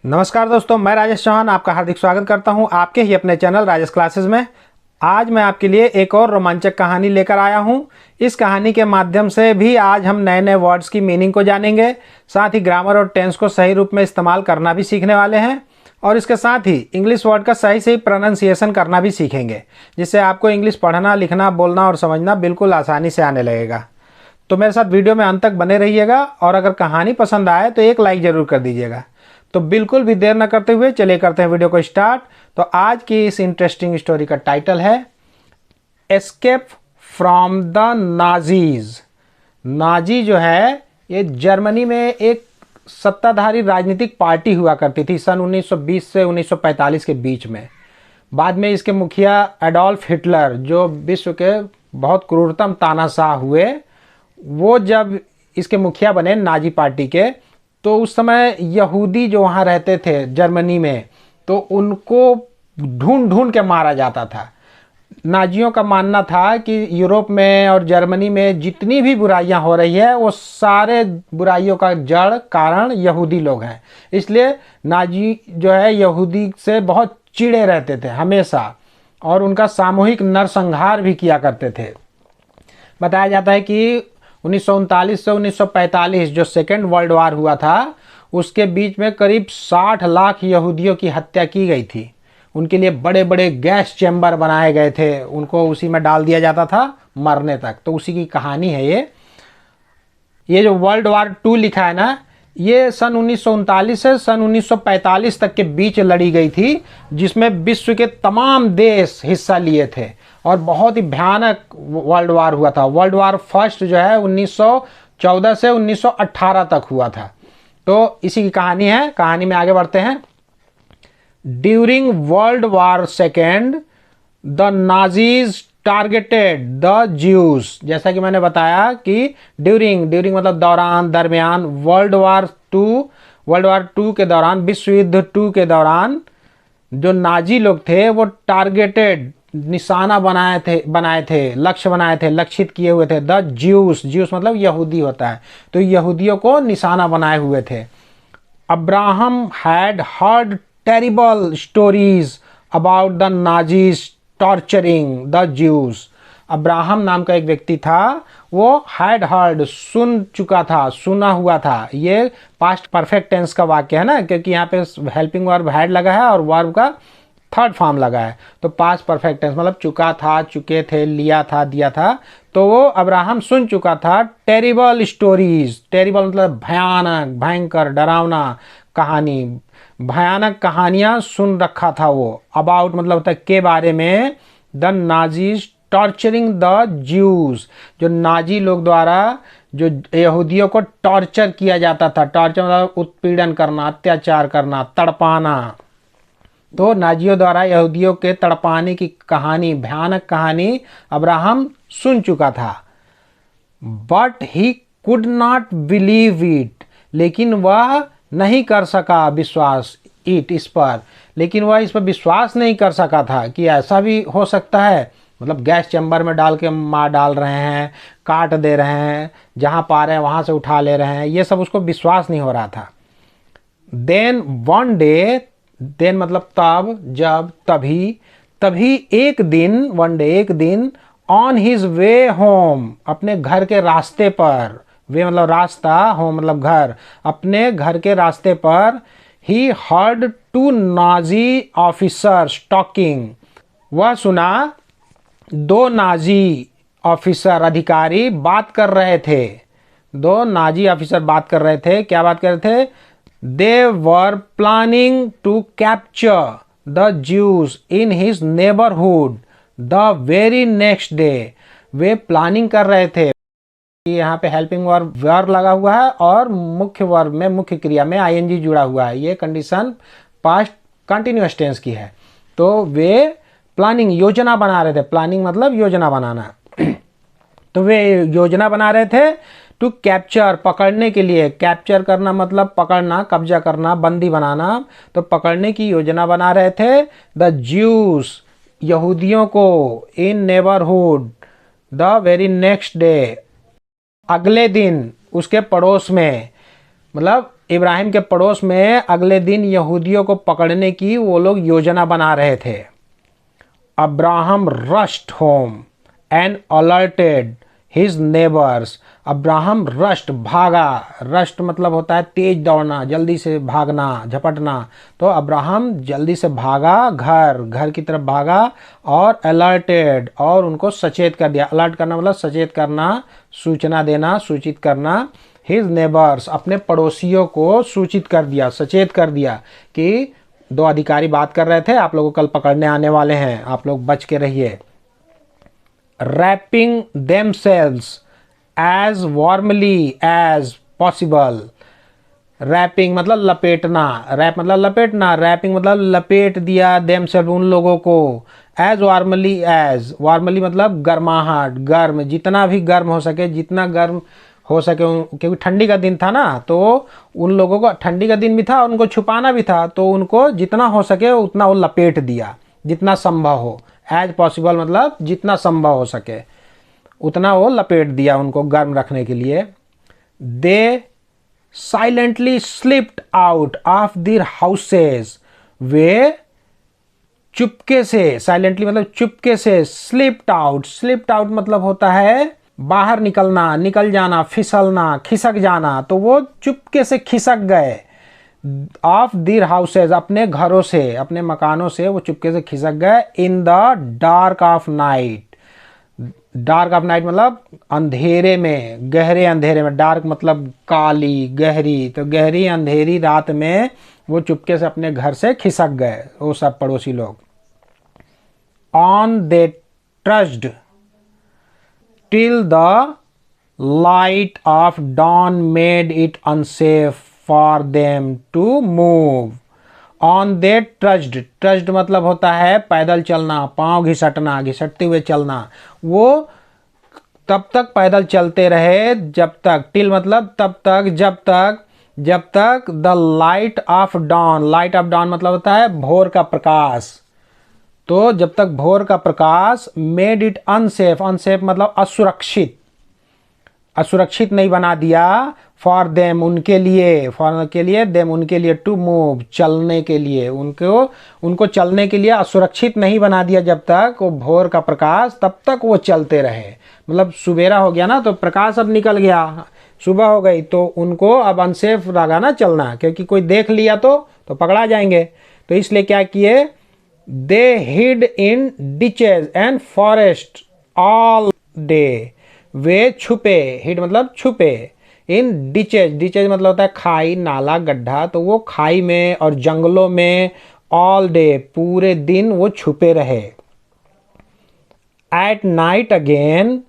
नमस्कार दोस्तों, मैं राजेश चौहान आपका हार्दिक स्वागत करता हूं आपके ही अपने चैनल राजेश क्लासेस में। आज मैं आपके लिए एक और रोमांचक कहानी लेकर आया हूं। इस कहानी के माध्यम से भी आज हम नए नए वर्ड्स की मीनिंग को जानेंगे, साथ ही ग्रामर और टेंस को सही रूप में इस्तेमाल करना भी सीखने वाले हैं और इसके साथ ही इंग्लिश वर्ड का सही सही प्रोनाउंसिएशन करना भी सीखेंगे, जिससे आपको इंग्लिश पढ़ना, लिखना, बोलना और समझना बिल्कुल आसानी से आने लगेगा। तो मेरे साथ वीडियो में अंत तक बने रहिएगा और अगर कहानी पसंद आए तो एक लाइक ज़रूर कर दीजिएगा। तो बिल्कुल भी देर न करते हुए चलिए करते हैं वीडियो को स्टार्ट। तो आज की इस इंटरेस्टिंग स्टोरी का टाइटल है escape from the Nazis. Nazi जो है ये जर्मनी में एक सत्ताधारी राजनीतिक पार्टी हुआ करती थी सन 1920 से 1945 के बीच में। बाद में इसके मुखिया एडोल्फ हिटलर, जो विश्व के बहुत क्रूरतम तानाशाह हुए, वो जब इसके मुखिया बने नाजी पार्टी के, तो उस समय यहूदी जो वहाँ रहते थे जर्मनी में, तो उनको ढूंढ ढूंढ के मारा जाता था। नाजियों का मानना था कि यूरोप में और जर्मनी में जितनी भी बुराइयां हो रही है वो सारे बुराइयों का जड़ कारण यहूदी लोग हैं। इसलिए नाजी जो है यहूदी से बहुत चिढ़े रहते थे हमेशा और उनका सामूहिक नरसंहार भी किया करते थे। बताया जाता है कि 1939 से 1945 जो सेकेंड वर्ल्ड वार हुआ था, उसके बीच में करीब 60 लाख यहूदियों की हत्या की गई थी। उनके लिए बड़े बड़े गैस चैम्बर बनाए गए थे, उनको उसी में डाल दिया जाता था मरने तक। तो उसी की कहानी है ये जो वर्ल्ड वार 2 लिखा है ना, ये सन 1939 से सन 1945 तक के बीच लड़ी गई थी, जिसमें विश्व के तमाम देश हिस्सा लिए थे और बहुत ही भयानक वर्ल्ड वार हुआ था। वर्ल्ड वार फर्स्ट जो है 1914 से 1918 तक हुआ था। तो इसी की कहानी है। कहानी में आगे बढ़ते हैं। During world war second the Nazis targeted the Jews. जैसा कि मैंने बताया कि ड्यूरिंग मतलब दौरान, दरमियान, वर्ल्ड वार टू के दौरान, विश्व युद्ध 2 के दौरान जो नाजी लोग थे वो टारगेटेड, निशाना बनाए थे, लक्ष्य बनाए थे, लक्षित किए हुए थे। द ज्यूस मतलब यहूदी होता है, तो यहूदियों को निशाना बनाए हुए थे। Abraham had heard terrible stories about the Nazis torturing the Jews. Abraham नाम का एक व्यक्ति था, वो हैड हर्ड सुन चुका था, सुना हुआ था। ये पास्ट परफेक्ट टेंस का वाक्य है ना, क्योंकि यहाँ पे हेल्पिंग वर्ब हैड लगा है और वर्ब का थर्ड फॉर्म लगा है। तो पास्ट परफेक्ट टेंस मतलब चुका था, चुके थे, लिया था, दिया था। तो वो अब्राहम सुन चुका था टेरिबल स्टोरीज। टेरिबल मतलब भयानक, भयंकर, डरावना कहानी, भयानक कहानियां सुन रखा था वो। अबाउट मतलब होता है के बारे में। The Nazis torturing the Jews, जो नाजी लोग द्वारा जो यहूदियों को टॉर्चर किया जाता था। टॉर्चर मतलब उत्पीड़न करना, अत्याचार करना, तड़पाना। तो नाजियों द्वारा यहूदियों के तड़पाने की कहानी, भयानक कहानी अब्राहम सुन चुका था। But he could not believe it, लेकिन वह नहीं कर सका विश्वास, इस पर, लेकिन वह इस पर विश्वास नहीं कर सका था कि ऐसा भी हो सकता है। मतलब गैस चैम्बर में डाल के मार डाल रहे हैं, काट दे रहे हैं, जहाँ पा रहे हैं वहाँ से उठा ले रहे हैं, ये सब उसको विश्वास नहीं हो रहा था। देन वन डे, देन मतलब तब, जब, तभी एक दिन, वन डे एक दिन, ऑन हिज वे होम, अपने घर के रास्ते पर, वे मतलब रास्ता, होम मतलब घर, अपने घर के रास्ते पर, he heard two Nazi officers talking, वह सुना 2 नाजी ऑफिसर, अधिकारी बात कर रहे थे। 2 नाजी ऑफिसर बात कर रहे थे। क्या बात कर रहे थे? They were planning to capture the Jews in his neighborhood the very next day. Way planning कर रहे थे। यहाँ पे हेल्पिंग वर्ब लगा हुआ है और मुख्य वर्ब में, मुख्य क्रिया में आईएनजी जुड़ा हुआ है। ये कंडीशन पास्ट कंटिन्यूअस टेंस की है। तो वे प्लानिंग, योजना बना रहे थे। प्लानिंग मतलब योजना बनाना। तो वे योजना बना रहे थे टू कैप्चर, पकड़ने के लिए। कैप्चर करना मतलब पकड़ना, कब्जा करना, बंदी बनाना। तो पकड़ने की योजना बना रहे थे द ज्यूस, यहूदियों को, इन neighbourhood the very next day, अगले दिन, उसके पड़ोस में। मतलब इब्राहिम के पड़ोस में अगले दिन यहूदियों को पकड़ने की वो लोग योजना बना रहे थे। Abraham rushed home and alerted his neighbours. Abraham rushed भागा, रश्ड मतलब होता है तेज दौड़ना, जल्दी से भागना, झपटना। तो अब्राहम जल्दी से भागा, घर की तरफ भागा, और अलर्टेड, और उनको सचेत कर दिया। अलर्ट करना मतलब सचेत करना, सूचना देना, सूचित करना। हिज नेबर्स, अपने पड़ोसियों को सूचित कर दिया, सचेत कर दिया कि 2 अधिकारी बात कर रहे थे, आप लोगों को कल पकड़ने आने वाले हैं, आप लोग बच के रहिए। wrapping themselves as warmly as possible। Wrapping मतलब लपेटना, रैप मतलब लपेटना, रैपिंग मतलब लपेट दिया themselves उन लोगों को, as warmly as, वार्मली मतलब गर्माहट, गर्म, जितना भी गर्म हो सके, जितना गर्म हो सके, क्योंकि ठंडी का दिन था ना, तो उन लोगों को ठंडी का दिन भी था, उनको छुपाना भी था, तो उनको जितना हो सके उतना वो लपेट दिया, जितना संभव हो। एज पॉसिबल मतलब जितना संभव हो सके उतना वो लपेट दिया उनको गर्म रखने के लिए। They silently slipped out of their houses. वे चुपके से, साइलेंटली मतलब चुपके से, स्लिप्ड आउट मतलब होता है बाहर निकलना, निकल जाना, फिसलना, खिसक जाना। तो वो चुपके से खिसक गए ऑफ देयर हाउसेज, अपने घरों से, अपने मकानों से वो चुपके से खिसक गए। In the dark of night. Dark of night मतलब अंधेरे में, गहरे अंधेरे में। डार्क मतलब काली, गहरी, तो गहरी अंधेरी रात में वो चुपके से अपने घर से खिसक गए वो सब पड़ोसी लोग। On they trudged till the light of dawn made it unsafe for them to move। on they trudged मतलब होता है पैदल चलना, पांव घिसटना, घिसटते हुए चलना। वो तब तक पैदल चलते रहे जब तक, टिल मतलब तब तक, जब तक the light of dawn, light of dawn मतलब होता है भोर का प्रकाश। तो जब तक भोर का प्रकाश, मेड इट अनसेफ, अनसेफ मतलब असुरक्षित, असुरक्षित नहीं बना दिया, फॉर देम उनके लिए, फॉर के लिए, देम उनके लिए, टू मूव चलने के लिए, उनको चलने के लिए असुरक्षित नहीं बना दिया जब तक वो भोर का प्रकाश, तब तक वो चलते रहे। मतलब सुबेरा हो गया ना, तो प्रकाश अब निकल गया, सुबह हो गई, तो उनको अब अनसेफ लगा ना चलना, क्योंकि कोई देख लिया तो पकड़ा जाएंगे। तो इसलिए क्या किए, they hid in ditches and forest all day. वे छुपे, हिड मतलब छुपे, इन डिचेज, डिचेज मतलब होता है खाई, नाला, गड्ढा, तो वो खाई में और जंगलों में ऑल डे पूरे दिन वो छुपे रहे। एट नाइट अगेन,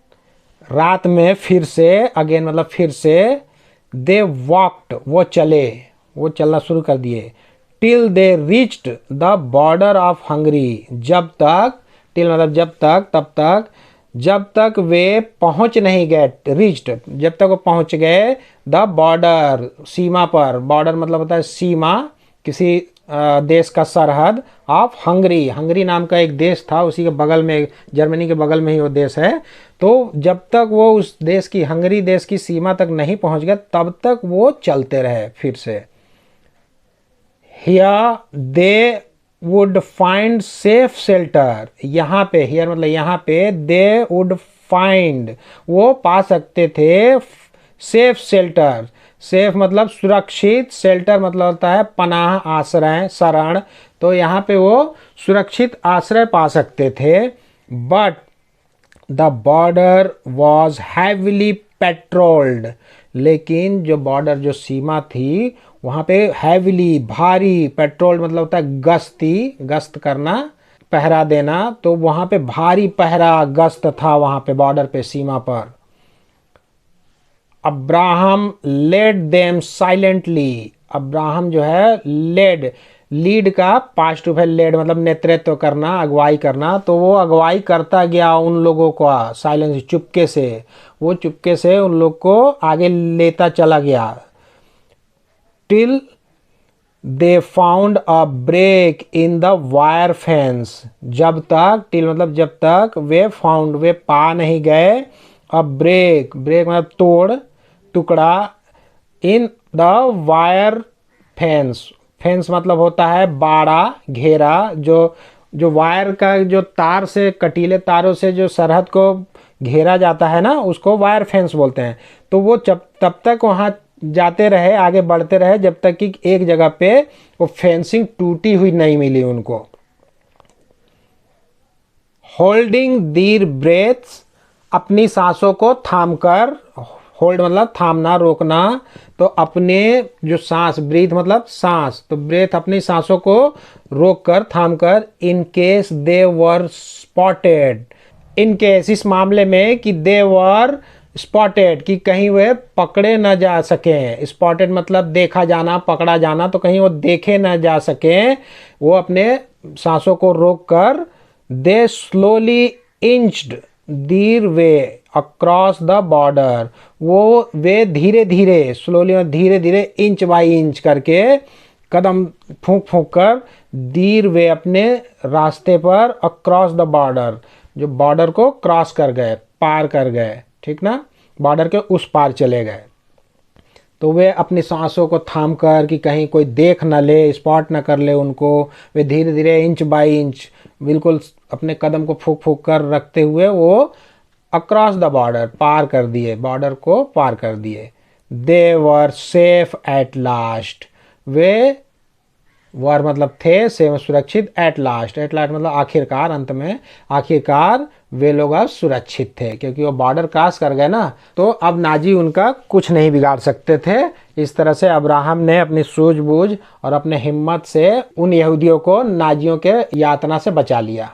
रात में फिर से, अगेन मतलब फिर से, दे वॉक्ड वो चले, वो चलना शुरू कर दिए। Till they reached the border of Hungary, जब तक, टिल मतलब जब तक, तब तक, जब तक वे पहुंच नहीं गए, रीच्ड जब तक वो पहुंच गए, द बॉर्डर सीमा पर, बॉर्डर मतलब होता है सीमा, किसी देश का सरहद, ऑफ हंगरी, हंगरी नाम का एक देश था, उसी के बगल में, जर्मनी के बगल में ही वो देश है। तो जब तक वो उस देश की, हंगरी देश की सीमा तक नहीं पहुंच गए तब तक वो चलते रहे फिर से। Here they would find safe shelter, यहाँ पे, हियर मतलब यहाँ पे, दे वुड फाइंड वो पा सकते थे, सेफ शेल्टर, सेफ मतलब सुरक्षित, शेल्टर मतलब होता है पनाह, आश्रय, शरण, तो यहाँ पे वो सुरक्षित आश्रय पा सकते थे। But the border was heavily patrolled, लेकिन जो बॉर्डर, जो सीमा थी वहाँ पे हैविली भारी, पेट्रोल मतलब होता है गश्ती, गश्त करना, पहरा देना, तो वहाँ पे भारी पहरा, गश्त था वहाँ पे बॉर्डर पे, सीमा पर। Abraham led them silently, Abraham जो है लेड, लीड का पास्ट रूप है लेड मतलब नेतृत्व करना, अगुवाई करना, तो वो अगुवाई करता गया उन लोगों को साइलेंस, चुपके से, वो चुपके से उन लोग को आगे लेता चला गया। Till they found a break in the wire fence, जब तक, टिल मतलब जब तक, वे फाउंड वे पा नहीं गए, अ ब्रेक, ब्रेक मतलब तोड़, टुकड़ा, इन द वायर फेंस। फेंस मतलब होता है बाड़ा, घेरा। जो वायर का जो तार से, कटीले तारों से जो सरहद को घेरा जाता है ना, उसको वायर फेंस बोलते हैं। तो वो तब तक वहाँ जाते रहे, आगे बढ़ते रहे, जब तक कि एक जगह पे वो फेंसिंग टूटी हुई नहीं मिली उनको। होल्डिंग दीर ब्रेथ्स, अपनी सांसों को थाम कर। होल्ड मतलब थामना, रोकना। तो अपने जो सांस, ब्रीथ मतलब सांस, तो ब्रेथ अपनी सांसों को रोक कर, थाम कर। In case they were spotted, in case इस मामले में कि दे वर स्पॉटेड, कि कहीं वे पकड़े न जा सकें। स्पॉटेड मतलब देखा जाना, पकड़ा जाना, तो कहीं वो देखे न जा सकें, वो अपने सांसों को रोक कर। दे स्लोली इंच्ड दीर वे अक्रॉस द बॉर्डर, वो वे धीरे धीरे, स्लोली धीरे धीरे, इंच बाई इंच करके, कदम फूंक फूंक कर, दीर वे अपने रास्ते पर, अक्रॉस द बॉर्डर, जो बॉर्डर को क्रॉस कर गए, पार कर गए, ठीक ना, बॉर्डर के उस पार चले गए। तो वे अपनी सांसों को थाम कर, कि कहीं कोई देख न ले, स्पॉट न कर ले उनको, वे धीरे धीरे इंच बाई इंच बिल्कुल अपने कदम को फूंक फूंक कर रखते हुए वो अक्रॉस द बॉर्डर, पार कर दिए, बॉर्डर को पार कर दिए। दे वर सेफ एट लास्ट, वे वर मतलब थे, सेफ सुरक्षित, एट लास्ट, एट लास्ट मतलब आखिरकार, अंत में, आखिरकार वे लोग अब सुरक्षित थे, क्योंकि वो बॉर्डर क्रॉस कर गए ना, तो अब नाजी उनका कुछ नहीं बिगाड़ सकते थे। इस तरह से अब्राहम ने अपनी सूझबूझ और अपने हिम्मत से उन यहूदियों को नाजियों के यातना से बचा लिया।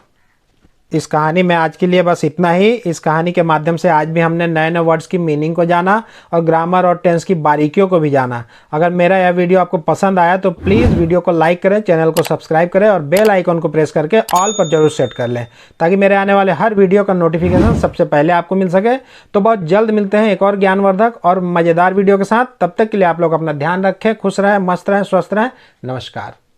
इस कहानी में आज के लिए बस इतना ही। इस कहानी के माध्यम से आज भी हमने नए नए वर्ड्स की मीनिंग को जाना और ग्रामर और टेंस की बारीकियों को भी जाना। अगर मेरा यह वीडियो आपको पसंद आया तो प्लीज़ वीडियो को लाइक करें, चैनल को सब्सक्राइब करें और बेल आइकन को प्रेस करके ऑल पर जरूर सेट कर लें, ताकि मेरे आने वाले हर वीडियो का नोटिफिकेशन सबसे पहले आपको मिल सके। तो बहुत जल्द मिलते हैं एक और ज्ञानवर्धक और मज़ेदार वीडियो के साथ। तब तक के लिए आप लोग अपना ध्यान रखें, खुश रहें, मस्त रहें, स्वस्थ रहें। नमस्कार।